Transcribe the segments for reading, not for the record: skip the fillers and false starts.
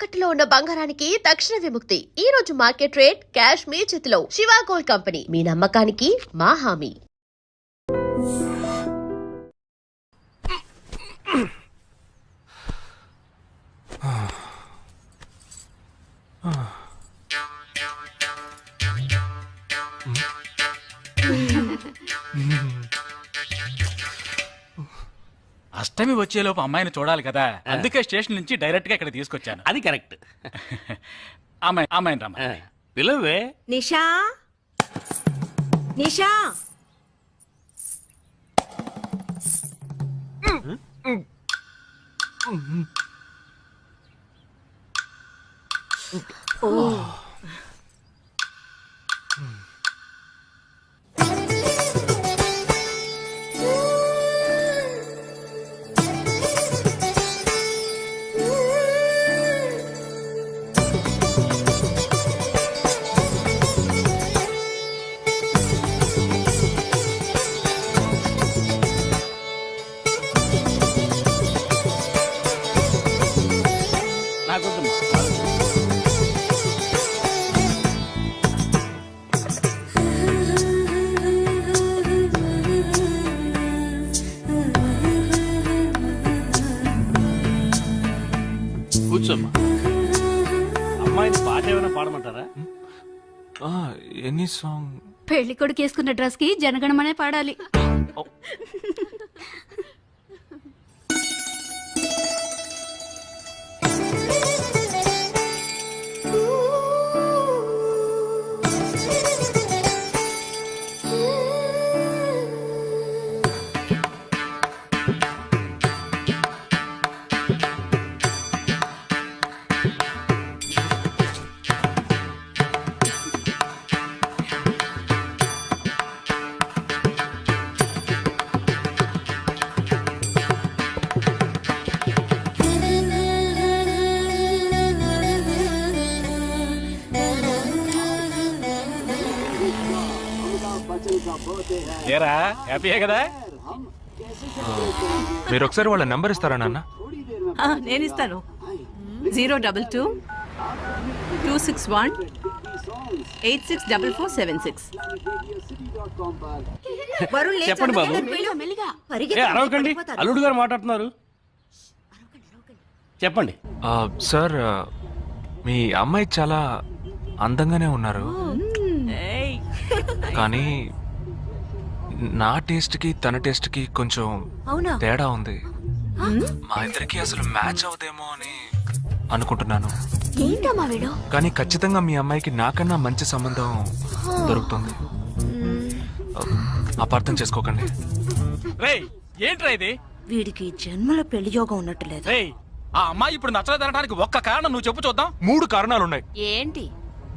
తాకట్టులో ఉన్న బంగారానికి తక్షణ విముక్తి. ఈ రోజు మార్కెట్ రేట్ క్యాష్ మీ చేతిలో. శివ గోల్డ్ కంపెనీ, మీ నమ్మకానికి మా హామీ. అష్టమి వచ్చేలోపు అమ్మాయిని చూడాలి కదా, అందుకే స్టేషన్ నుంచి డైరెక్ట్ గా ఇక్కడ తీసుకొచ్చాను. అది కరెక్ట్. అమ్మాయిని రమ్మ. పిలవే. నిషా, నిషా, కూర్చోమ్మా. అమ్మాయిని పాట ఏమైనా పాడమంటారా? Any song? పెళ్లి కొడుకు వేసుకున్న డ్రెస్ కి జనగణమనే పాడాలి. ఏరా, హ్యాపీయే కదా? మీరు ఒకసారి వాళ్ళ నెంబర్ ఇస్తారా నాన్న? నేను ఇస్తాను. 022 261 864476. చెప్పండి బాబు. అరవకండి, అల్లుడు గారు మాట్లాడుతున్నారు. చెప్పండి. సార్, మీ అమ్మాయి చాలా అందంగానే ఉన్నారు, కానీ నా టేస్ట్కి తన టేస్ట్కి కొంచెం తేడా ఉంది. మా ఇద్దరికి అసలు మ్యాచ్ అవుదేమో అని అనుకుంటున్నాను. కానీ ఖచ్చితంగా మీ అమ్మాయికి నాకన్నా మంచి సంబంధం దొరుకుతుంది. అపార్థం చేసుకోకండి. రేయ్, ఏంట్రా ఇది? వీడికి జన్మలో పెళ్లి యోగం ఉన్నట్టు లేదు. రేయ్, ఆ అమ్మాయి ఇప్పుడు నచ్చలేదనడానికి ఒక్క కారణం నువ్వు చెప్పు చూద్దాం. 3 కారణాలున్నాయి. ఏంటి?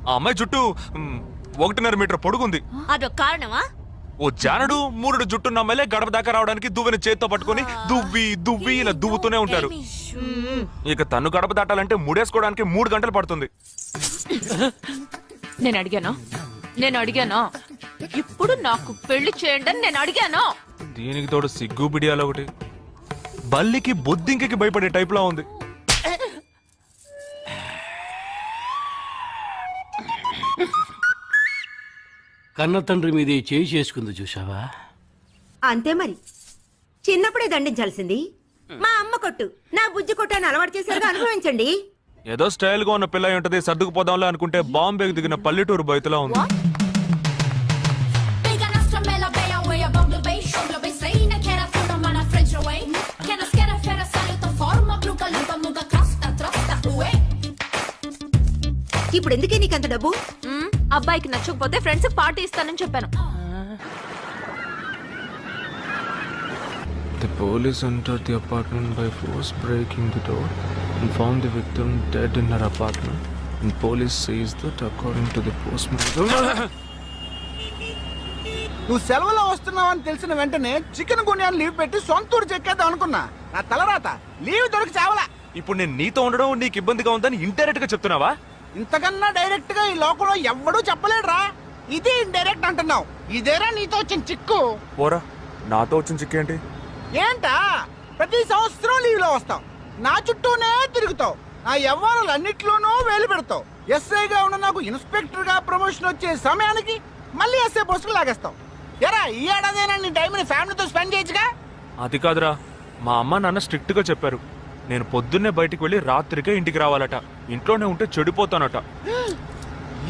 ఆ అమ్మాయి జుట్టు 1.5 మీటర్ పొడుగుంది. అదొక కారణమా? ఓ జానడు 3 జుట్టున్న అమ్మాయిలే గడప దాకా రావడానికి దువ్వెని చేత్తో పట్టుకుని దువ్వి దువ్వి ఇలా దువ్వుతూనే ఉంటారు. ఇక తను గడప దాటాలంటే ముడేసుకోవడానికి 3 గంటలు పడుతుంది. నేను అడిగాను ఇప్పుడు నాకు పెళ్లి చేయండి అని నేను అడిగాను. దీనికి తోడు సిగ్గు బిడియాలో ఒకటి. బల్లికి బొద్దింకకి భయపడే టైప్ లా ఉంది. కన్న తండ్రి మీద చేయి చేసుకుంది చూసావా? అంతే మరి, చిన్నప్పుడే దండించాల్సింది. మా అమ్మ కొట్టు, నా బుజ్జి కొట్టు అని అలవాటు చేశారుగా, అనుభవించండి. ఏదో స్టైల్ గా ఉన్న పిల్ల ఉంటది, సర్దుకుపోదాంలే అనుకుంటే బాంబేకి దిగిన పల్లెటూరు బయటలా ఉంది. ఇప్పుడు ఎందుకే నీకంత డబ్బు? అబ్బాయికి నచ్చకపోతే ఫ్రెండ్స్ పార్టీ ఇస్తానని చెప్పాను. The police entered the apartment by force, breaking the door and found the victim dead in her apartment. And police says that according to the postmortem. నువ్వు సెలవులో వస్తున్నావని తెలిసిన వెంటనే చికెన్ గున్యాన్ని లీవ్ పెట్టి సొంతూరు చెక్కేద్దాం అనుకున్నా. నా తలరాత లీవ్ దొరికి చావలా. ఇప్పుడు నేను నీతో ఉండడం నీకు ఇబ్బందిగా ఉందని ఇండైరెక్ట్ గా చెప్తున్నావా? ఇంతకన్నా డైరెక్ట్ గా ఈ లోకంలో ఎవ్వడూ చెప్పలేడురా. ఇది ఇండైరెక్ట్ అంటున్నావు. ఇదేరా నీతో వచ్చిన చిక్కు. పోరా, నాతో వచ్చిన చిక్కు ఏంటి? ఏంటా ప్రతి సంవత్సరం లీవ్ లో వస్తావు, నా చుట్టూనే తిరుగుతావు. నా వ్యవహారాలన్నిట్లోనూ వేలు పెడతావు. ఎస్ఐగా ఉన్న నాకు ఇన్స్పెక్టర్ గా ప్రమోషన్ వచ్చే సమయానికి మళ్ళీ ఎస్ఐ పోస్టుకు లాగేస్తావు. ఎరా ఈ ఏడాదైనా నీ టైంని ఫ్యామిలీతో స్పెండ్ చేయొచ్చుగా. అది కాదురా, మా అమ్మ నాన్న స్ట్రిక్ట్ గా చెప్పారు. నేను పొద్దున్నే బయటికి వెళ్ళి రాత్రికే ఇంటికి రావాలట. ఇంట్లోనే ఉంటే చెడిపోతానట.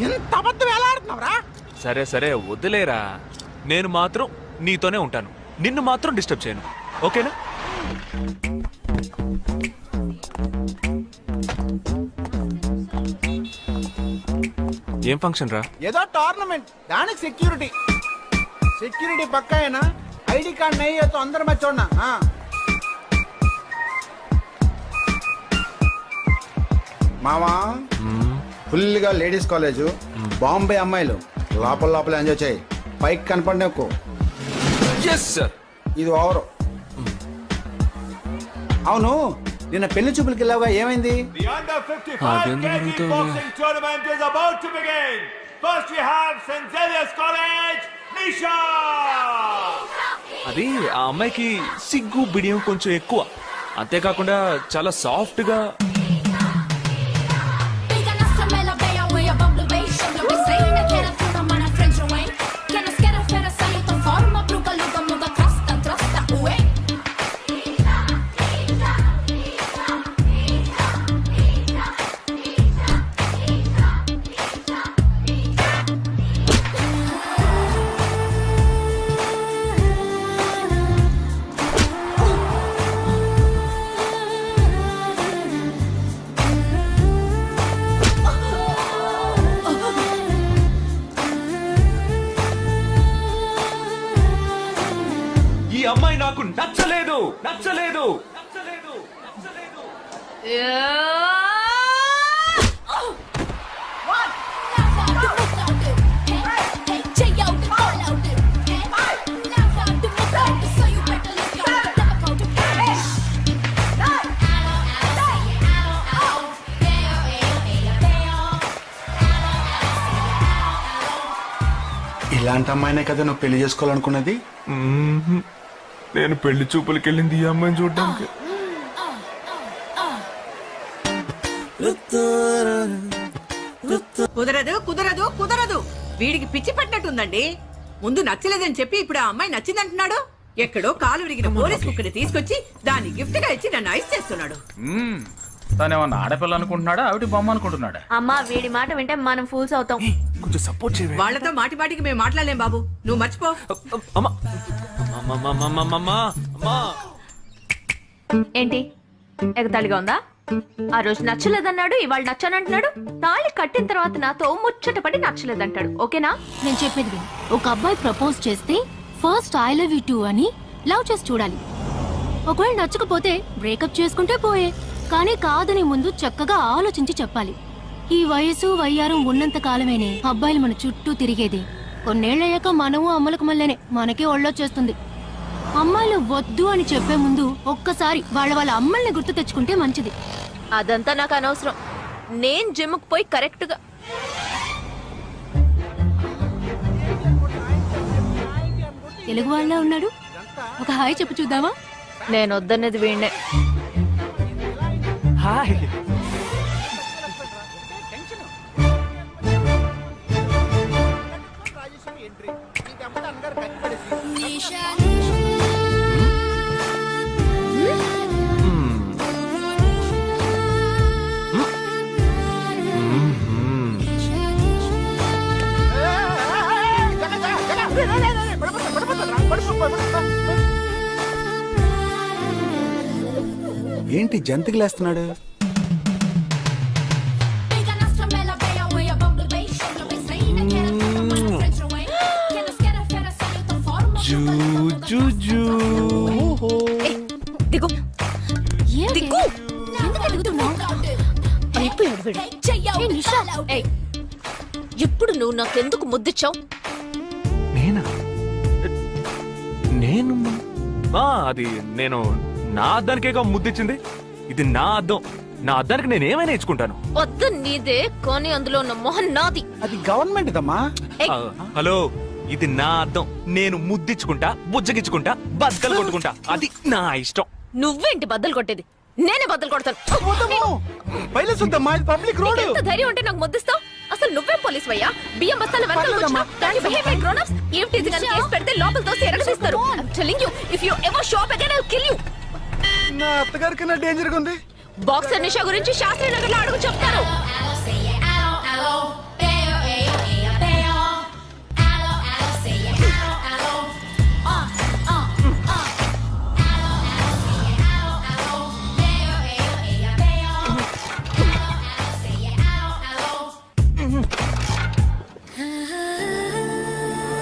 ఎంత అబద్ధం ఎలా ఆడుతున్నావురా? సరే సరే వదిలేరా. నేను మాత్రం నీతోనే ఉంటాను. నిన్ను మాత్రం డిస్టర్బ్ చేయను. ఓకేనా? ఏం ఫంక్షన్ రా? ఏదో టోర్నమెంట్, దానికి సెక్యూరిటీ పక్కా అయినా ఐడి కార్డ్ నయ్యతో అందరం మధ్య చూడనా. మామా ఫుల్ గా లేడీస్ కాలేజ్, బాంబే అమ్మాయిలు లోపల ఎంజాయ్ చేయి. పైకి కనపడి ఎక్కువ. Yes sir. ఇది ఓవర్. అవును, నిన్న పెళ్లి చూపులకి వెళ్ళావుగా, ఏమైంది? The under 55 అదేందో kg అడుగుతావు? boxing tournament is about to begin. First we have St. Xavier's College, Nisha. అది ఆ అమ్మాయికి సిగ్గు బిడియం కొంచెం ఎక్కువ. అంతేకాకుండా చాలా సాఫ్ట్ గా. ఈ అమ్మాయి నాకు నచ్చలేదు. ఇలాంటి అమ్మాయినే కదా నువ్వు పెళ్లి చేసుకోవాలనుకున్నది? నేను పెళ్లి చూపులకి వెళ్ళింది ఈ అమ్మాయిని చూడడానికి. కుదరదు. వీడికి పిచ్చి పట్టినట్టుందండి. ముందు నచ్చలేదని చెప్పి ఇప్పుడు ఆ అమ్మాయి నచ్చిందంటున్నాడు. ఎక్కడో కాలు విరిగిన పోలీస్ బుక్ ని తీసుకొచ్చి దాన్ని గిఫ్ట్ గా ఇచ్చి నన్ను ఐస్ చేస్తున్నాడు. తనేమన్నా ఆడపిల్ల అనుకుంటున్నాడా, ఆవిడ బొమ్మ అనుకుంటున్నాడా? అమ్మా వీడి మాట వింటే మనం ఫూల్స్ అవుతాం. కొంచెం సపోర్ట్ చేయవే. వాళ్ళతో మాటి మాటికి మేము మాట్లాడలేం బాబు, నువ్వు మర్చిపో. అమ్మా అమ్మా. ఏంటి ఎగతాళిగా ఉందా? ఆ రోజు నచ్చలేదన్నాడు, ఇవాళ నచ్చానంటున్నాడు. తాళి కట్టిన తర్వాత నాతో ముచ్చటపడి నచ్చలేదంటాడు. ఓకేనా? నేను చెప్పేది విను. ఒక అబ్బాయి ప్రపోజ్ చేస్తే first I love you two అని లవ్ చేసి చూడాలి. ఒకవేళ నచ్చకపోతే బ్రేకప్ చేసుకుంటే పోయే. కానీ కాదని ముందు చక్కగా ఆలోచించి చెప్పాలి. ఈ వయసు వయ్యారం ఉన్నంత కాలమేనే అబ్బాయిలు మన చుట్టూ తిరిగేది. కొన్నేళ్లయ్యాక మనము అమ్మలకు మళ్ళీనే మనకే ఒళ్ళొచ్చేస్తుంది. అమ్మాయిలు వద్దు అని చెప్పే ముందు ఒక్కసారి వాళ్ళ అమ్మల్ని గుర్తు తెచ్చుకుంటే మంచిది. అదంతా నాకు అనవసరం. నేను జిమ్కి పోయి కరెక్ట్ గా తెలుగు వాళ్ళ ఉన్నాడు. ఒక హాయ్ చెప్పు చూద్దామా? నేను వద్దనేది వీణ్ణే. హాయ్. ఏంటి జంతికలేస్తున్నాడు? దిగు ఏం దిగు. ఎందుకు ఎదుగుతున్నావు? అయిపోయాడు వీడు. ఏ నిషా, ఏయ్, ఇప్పుడు నువ్వు నాకెందుకు ముద్దిచ్చావు? నేను అది నేను నా అద్దానికేగా ముద్దిచ్చింది. ఇది నా అద్దం. నా అద్దానికి నేను ఏమైనా ఇచ్చుకుంటాను. వద్దు నీదే, కానీ అందులో ఉన్న మొహం నాది. అది గవర్నమెంట్ దమ్మా. హలో, ఇది నా అద్దం. నేను ముద్దిచ్చుకుంటా, బుజ్జగిచ్చుకుంటా, బద్దలు కొట్టుకుంటా. అది నా ఇష్టం. నువ్వేంటి బద్దలు కొట్టేది? నేనే బద్దలు కొడతాను. పైలే చూద్దామా, ఇది పబ్లిక్ రోడ్. ఎంత ధైర్యం ఉంటే నాకు ముద్దిస్తావు? అసలు నువ్వే పోలీస్ వయ్యా? బియ్యం బస్తాలు పర్లేదమ్మా. ఏం టీజింగ్ అని కేసు పెడితే లోపల తోసి ఎరగదీస్తారు. I'm telling you, if you ever show up again, I'll kill you. నా అత్తగారి కన్నా డేంజర్ గా ఉంది. బాక్సర్ నిషా గురించి శాస్త్రి నగర్ లో అడుగు చెప్తారు.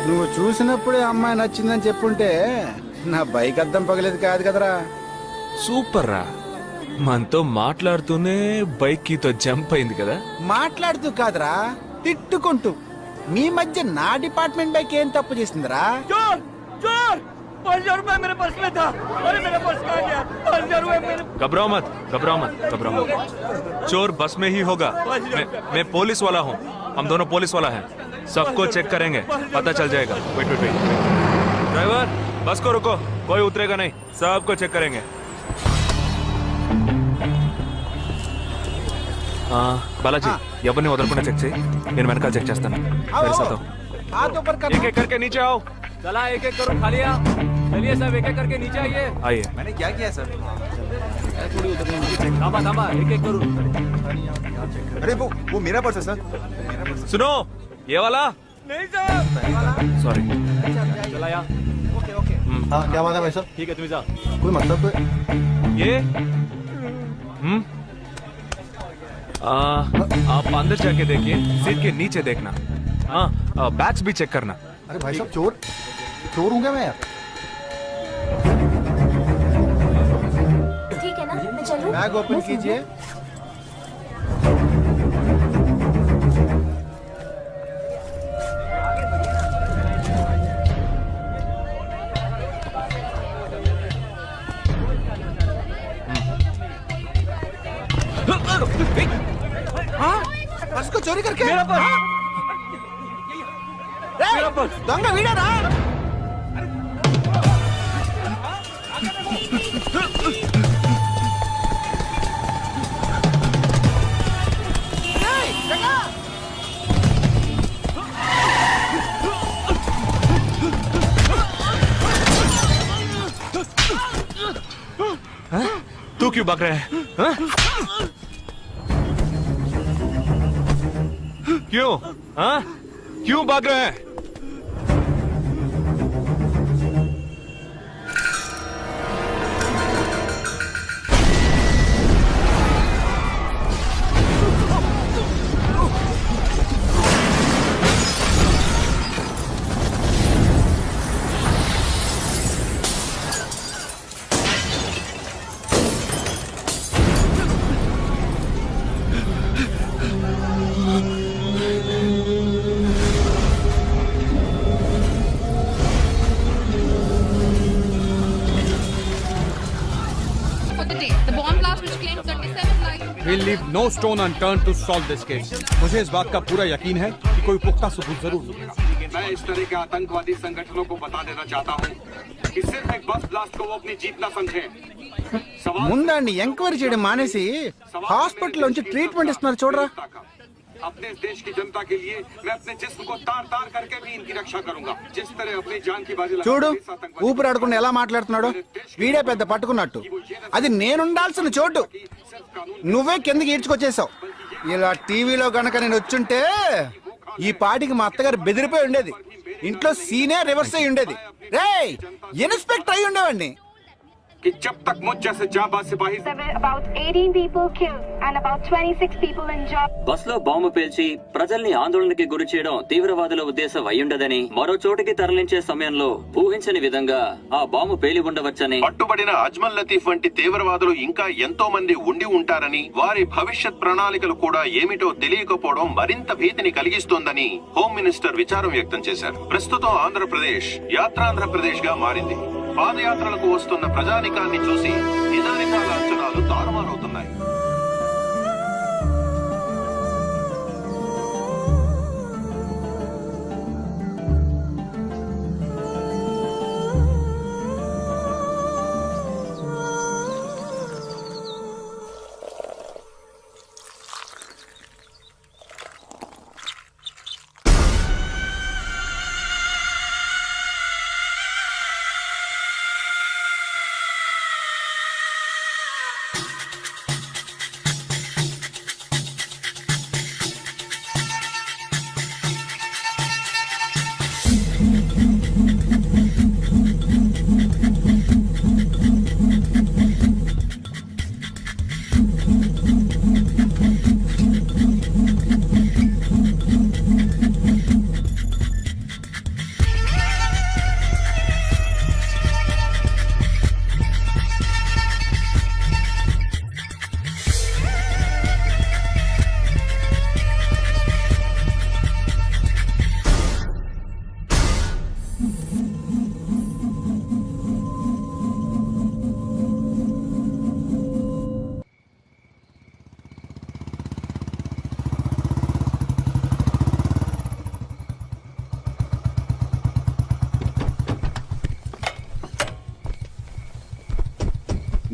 నువ్వు చూసినప్పుడే అమ్మాయి నచ్చిందని చెప్పుంటే నా బైక్ అద్దం పగలేదు కాదు కదరా. సూపర్ రా, మనతో మాట్లాడుతూనే బైక్ కీతో జంప్ అయింది కదా. మాట్లాడుతూ కాదురా, తిట్టుకుంటూ. మీ మధ్య నా డిపార్ట్మెంట్ బైక్ ఏం తప్పు చేసిందిరా? घबराओ मत, घबराओ मत, घबराओ मत. चोर बस में ही होगा. मैं पुलिस वाला हूँ. हम दोनों पुलिस वाला हैं. सबको चेक करेंगे, पता चल जाएगा. Wait wait wait. ड्राइवर, बस को रुको. कोई उतरेगा नहीं. सबको चेक करेंगे. बालाजी, ఎవరిని వదలకుండా చెక్ చేయి. నేను వెనకాల చెక్ చేస్తాను. मेरे साथ आओ. हाथ ऊपर कर. एक एक करके नीचे आओ. चला एक एक करो, खाली चलिए सब एक एक करके नीचे आइए. आइए. मैंने क्या किया सर? थामा थामा, एक एक करो. अरे वो मेरा पर्स है सर. सुनो, ये वाला नहीं सर. सॉरी. चला यार. Okay okay. हाँ क्या बात है भाई साहब? ठीक है, तुम जा. कोई मतलब ये आप अंदर जाके देखिए. सीट के नीचे देखना. हाँ, बैग्स भी चेक करना. अरे भाई साहब चोर हूँ क्या मैं यार? ठीक है ना, मैं चलूं? बैग ओपन कीजिए. हाँ? बस को चोरी करके मेरा पर्स. దొంగ వీడరా? तू क्यों भाग रहा है? हाँ? क्यों? हाँ? क्यों भाग रहा है? We'll leave no stone unturned to solve this case. मुझे इस बात का पूरा यकीन है कि कोई पुख्ता सबूत जरूर मिलेगा. मैं इस तरह के आतंकवादी संगठनों को बता देना चाहता हूँ कि सिर्फ एक बस ब्लास्ट को वो अपनी जीत न समझे. ముందండి ఎంక్వైరీ చేయడం మానేసి హాస్పిటల్ నుంచి ట్రీట్మెంట్ ఇస్తున్నారు చూడరా. अपने देश की जनता के लिए मैं अपने जिस्म को तार तार करके भी इनकी रक्षा करूंगा. जिस तरह अपनी जान की बाजी చూడు, लगाकर इस आतंकवादी ఊపిరి ఆడకుండా ఎలా మాట్లాడుతున్నాడు. వీడే పెద్ద పట్టుకున్నట్టు. అది నేనుండాల్సిన చోటు నువ్వే కిందకి ఈడ్చుకొచ్చేసావు. ఇలా టీవీలో గనక నేను వచ్చుంటే ఈ పాటికి మా అత్తగారు బెదిరిపోయి ఉండేది. ఇంట్లో సీనే రివర్స్ అయి ఉండేది. రేయ్, ఇన్స్పెక్టర్ అయి ఉండేవాడిని. कि जब तक मुझ जैसे जाबाज सिपाही about 18 people killed and about 26 people injured. Bus లో బాంబు పేల్చి ప్రజల్ని ఆందోళనకి గురి చేయడం తీవ్రవాదుల ఉద్దేశం అయ్యుండదని, మరో చోటికి తరలించే సమయంలో ఊహించని విధంగా ఆ బాంబు పేలి ఉండవచ్చని, పట్టుబడిన అజ్మల్ లతీఫ్ వంటి తీవ్రవాదులు ఇంకా ఎంతో మంది ఉండి ఉంటారని, వారి భవిష్యత్ ప్రణాళికలు కూడా ఏమిటో తెలియకపోవడం మరింత భీతిని కలిగిస్తోందని హోమ్ మినిస్టర్ విచారం వ్యక్తం చేశారు. ప్రస్తుతం ఆంధ్రప్రదేశ్ యాత్రాంధ్రప్రదేశ్ గా మారింది. పాదయాత్రలకు వస్తున్న ప్రజానికాన్ని చూసి నిజానిజాల అంచనాలు తారుమారవుతున్నాయి.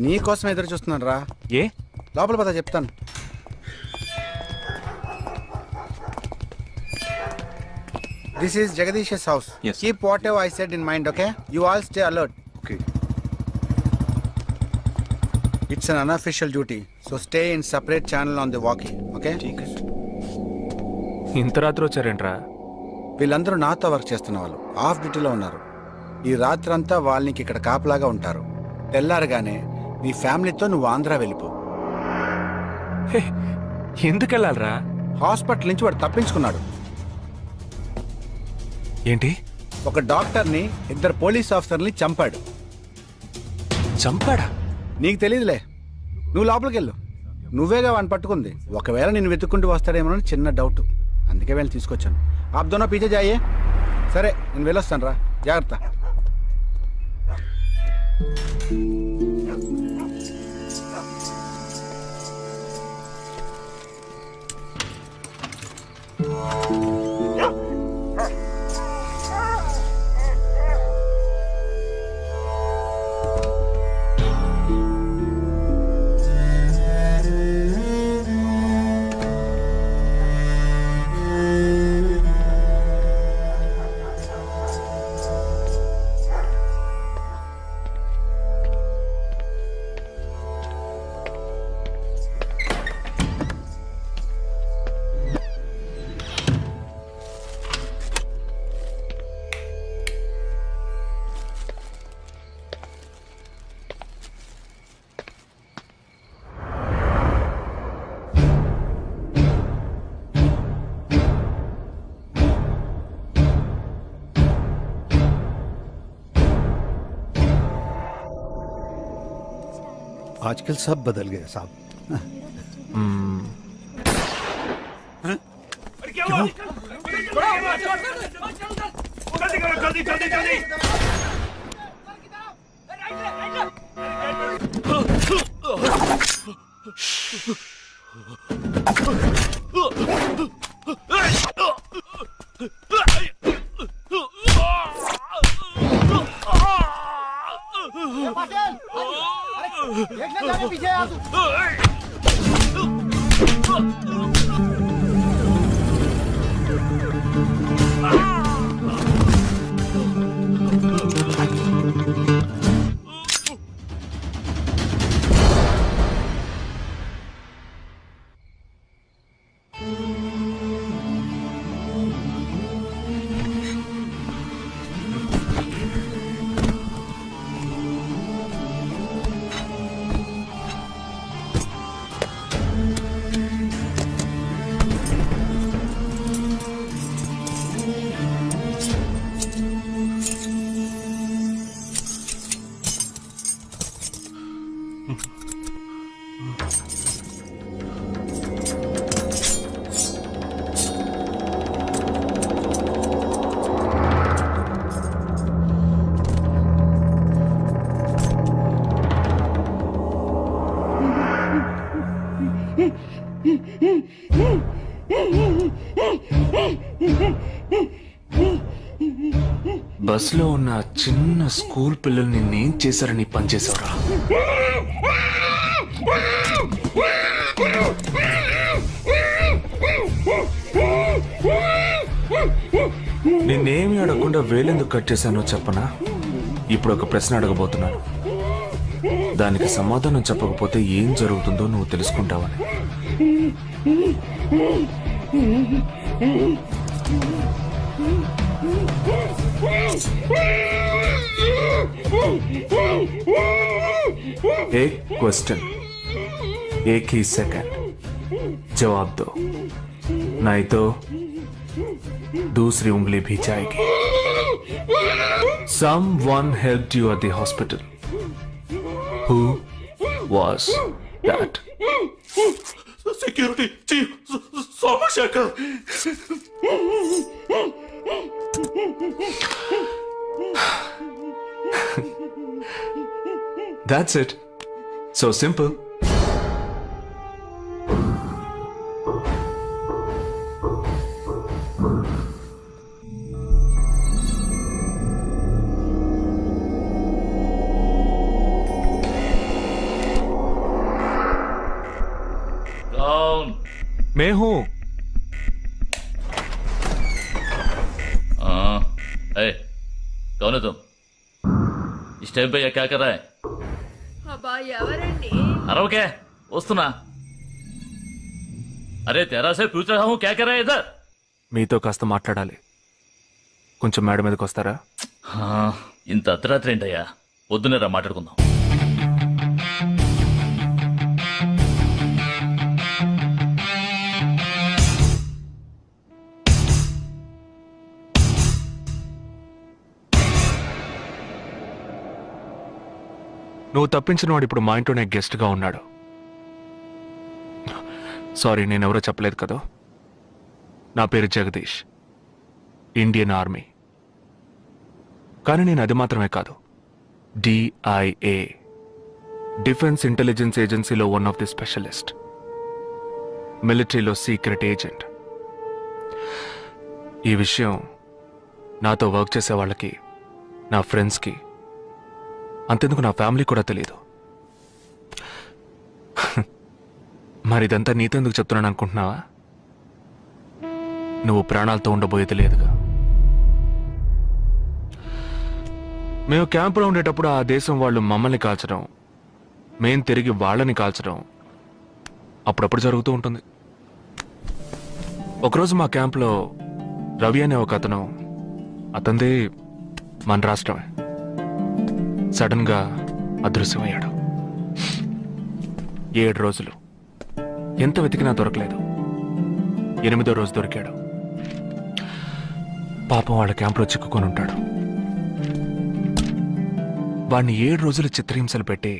నీ కోసం ఎదురు చూస్తున్నాను రా. ఏ లోపల పద చెప్తాను. This is Jagadish's house. Yes. Keep whatever I said in mind, okay? You all stay alert. Okay. It's an unofficial duty, so stay in separate channel on the walkie, okay? ఇంత రాత్రి వచ్చారేంట్రా? వీళ్ళందరూ నాతో వర్క్ చేస్తున్న వాళ్ళు, of డ్యూటీలో ఉన్నారు. ఈ రాత్రంతా వాళ్ళకి ఇక్కడ కాపలాగా ఉంటారు. తెల్లారగానే నీ ఫ్యామిలీతో నువ్వు ఆంధ్ర వెళ్ళిపో. హే, ఎందుకు వెళ్ళాలరా? హాస్పిటల్ నుంచి వాడు తప్పించుకున్నాడు. ఏంటి? ఒక డాక్టర్ని 2 పోలీస్ ఆఫీసర్ని చంపాడు. చంపాడా? నీకు తెలియదులే, నువ్వు లోపలికి వెళ్ళు. నువ్వేగా వాడిని పట్టుకుంది. ఒకవేళ నేను వెతుక్కుంటూ వస్తాడేమోనని చిన్న డౌట్, అందుకే వెళ్ళి తీసుకొచ్చాను. ఆప్ దోనో పీछे जाइए. సరే నేను వెళ్ళొస్తాను రా, జాగ్రత్త. आजकल सब बदल गया साहब। क्या हुआ? जल्दी करो, जल्दी जल्दी जल्दी। బస్ లో ఉన్న చిన్న స్కూల్ పిల్లల్ని నిన్నేం చేశారని పనిచేసావురా? నిన్నేమి అడగకుండా వేలెందుకు కట్ చేశానో చెప్పనా? ఇప్పుడు ఒక ప్రశ్న అడగబోతున్నాను, దానికి సమాధానం చెప్పకపోతే ఏం జరుగుతుందో నువ్వు తెలుసుకుంటావని. एक क्वेश्चन, एक ही सेकंड, जवाब दो, नहीं तो दूसरी उंगली भी जाएगी. Someone helped you at the hospital. Who was that? Security chief Somashankar. That's it. So simple. मैं हूं। कौन है तुम? इस टाइम पे ये क्या कर रहा है? అబ్బా ఎవరండి? अरे क्या वस्तुना? अरे तेरा से पूछ रहा हूँ क्या कर रहा है इधर? మీతో కాస్త మాట్లాడాలి. కొంచెం మేడ మీదకి వస్తారా? ఇంత అర్ధరాత్రి ఏంటయ్యా? పొద్దునే రా మాట్లాడుకుందాం. నువ్వు తప్పించిన వాడు ఇప్పుడు మా ఇంట్లోనే గెస్ట్గా ఉన్నాడు. సారీ, నేనెవరో చెప్పలేదు కదా. నా పేరు జగదీష్, ఇండియన్ ఆర్మీ. కానీ నేను అది మాత్రమే కాదు, DIA, డిఫెన్స్ ఇంటెలిజెన్స్ ఏజెన్సీలో వన్ ఆఫ్ ది స్పెషలిస్ట్, మిలిటరీలో సీక్రెట్ ఏజెంట్. ఈ విషయం నాతో వర్క్ చేసే వాళ్ళకి, నా ఫ్రెండ్స్కి, అంతెందుకు నా ఫ్యామిలీ కూడా తెలియదు. మరి ఇదంతా నీతెందుకు చెప్తున్నాను అనుకుంటున్నావా? నువ్వు ప్రాణాలతో ఉండబోయేది లేదుగా. మేము క్యాంపులో ఉండేటప్పుడు ఆ దేశం వాళ్ళు మమ్మల్ని కాల్చడం, మేం తిరిగి వాళ్ళని కాల్చడం అప్పుడప్పుడు జరుగుతూ ఉంటుంది. ఒకరోజు మా క్యాంప్లో రవి అనే ఒక అతను, అతనిది మన రాష్ట్రమే, సడన్ గా అదృశ్యమయ్యాడు. 7 రోజులు ఎంత వెతికినా దొరకలేదు. 8వ రోజు దొరికాడు. పాపం వాళ్ళ క్యాంపులో చిక్కుకొని ఉంటాడు. వాడిని 7 రోజులు చిత్రహింసలు పెట్టి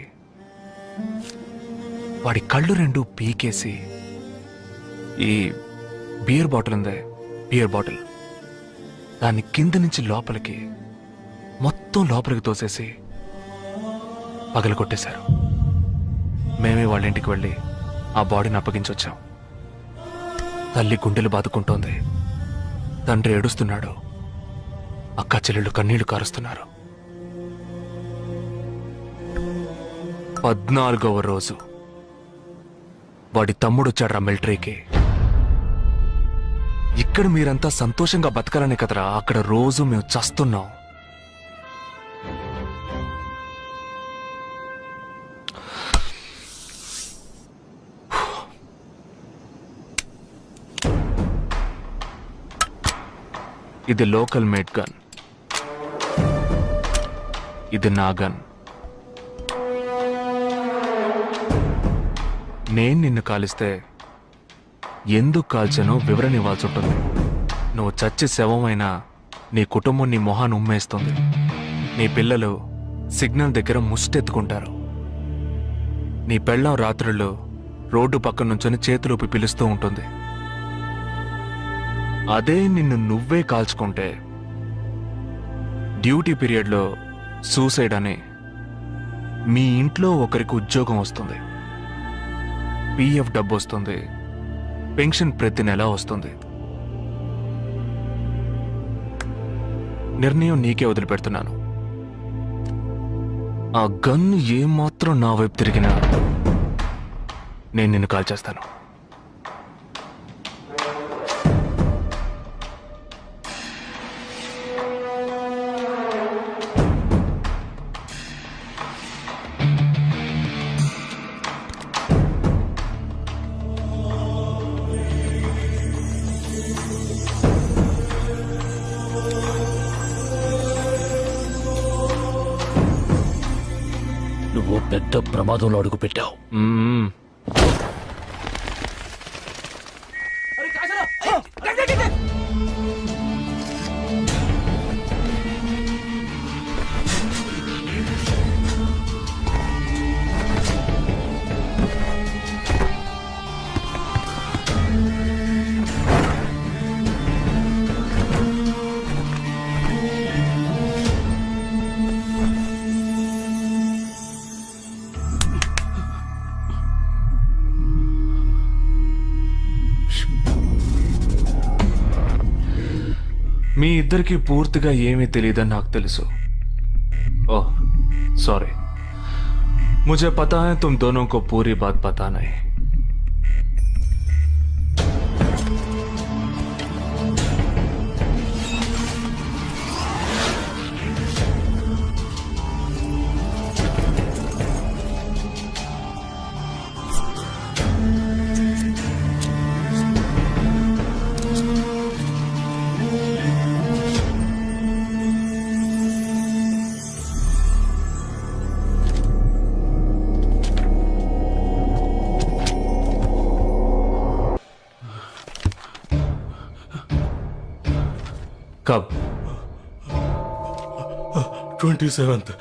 వాడి కళ్ళు 2 పీకేసి ఈ బియర్ బాటిల్ ఉందే, బియర్ బాటిల్, దాన్ని కింద నుంచి లోపలికి, మొత్తం లోపలికి తోసేసి పగల కొట్టేశారు. మేమే వాళ్ళ ఇంటికి వెళ్ళి ఆ బాడీని అప్పగించొచ్చాం. తల్లి గుండెలు బాదుకుంటోంది, తండ్రి ఏడుస్తున్నాడు, అక్క చెల్లెళ్ళు కన్నీళ్లు కారుస్తున్నారు. 14వ రోజు వాడి తమ్ముడు వచ్చాడ్రా మిలిటరీకి. ఇక్కడ మీరంతా సంతోషంగా బతకాలనే కదరా అక్కడ రోజు మేము చస్తున్నాం. ఇది లోకల్ మేడ్ గన్, ఇది నా గన్. నేను నిన్ను కాలిస్తే ఎందుకు కాల్చానో వివరణ ఇవ్వాల్సి ఉంటుంది. నువ్వు చచ్చి శవమైనా నీ కుటుంబం నీ మొహాన్ని ఉమ్మేస్తుంది. నీ పిల్లలు సిగ్నల్ దగ్గర ముష్టెత్తుకుంటారు. నీ పెళ్ళం రాత్రుళ్ళు రోడ్డు పక్కన నుంచొని చేతులూపి పిలుస్తూ ఉంటుంది. అదే నిన్ను నువ్వే కాల్చుకుంటే డ్యూటీ పీరియడ్లో సూసైడ్ అని మీ ఇంట్లో ఒకరికి ఉద్యోగం వస్తుంది, PF డబ్బు వస్తుంది, పెన్షన్ ప్రతి నెల వస్తుంది. నిర్ణయం నీకే వదిలిపెడుతున్నాను. ఆ గన్ ఏమాత్రం నా వైపు తిరిగినా నేను నిన్ను కాల్చేస్తాను. నువ్వు పెద్ద ప్రమాదంలో అడుగు పెట్టావు. మీ ఇద్దరికి పూర్తిగా ఏమీ తెలియదని నాకు తెలుసు. ओह सॉरी, मुझे पता है तुम दोनों को पूरी बात पता नहीं. कब 27th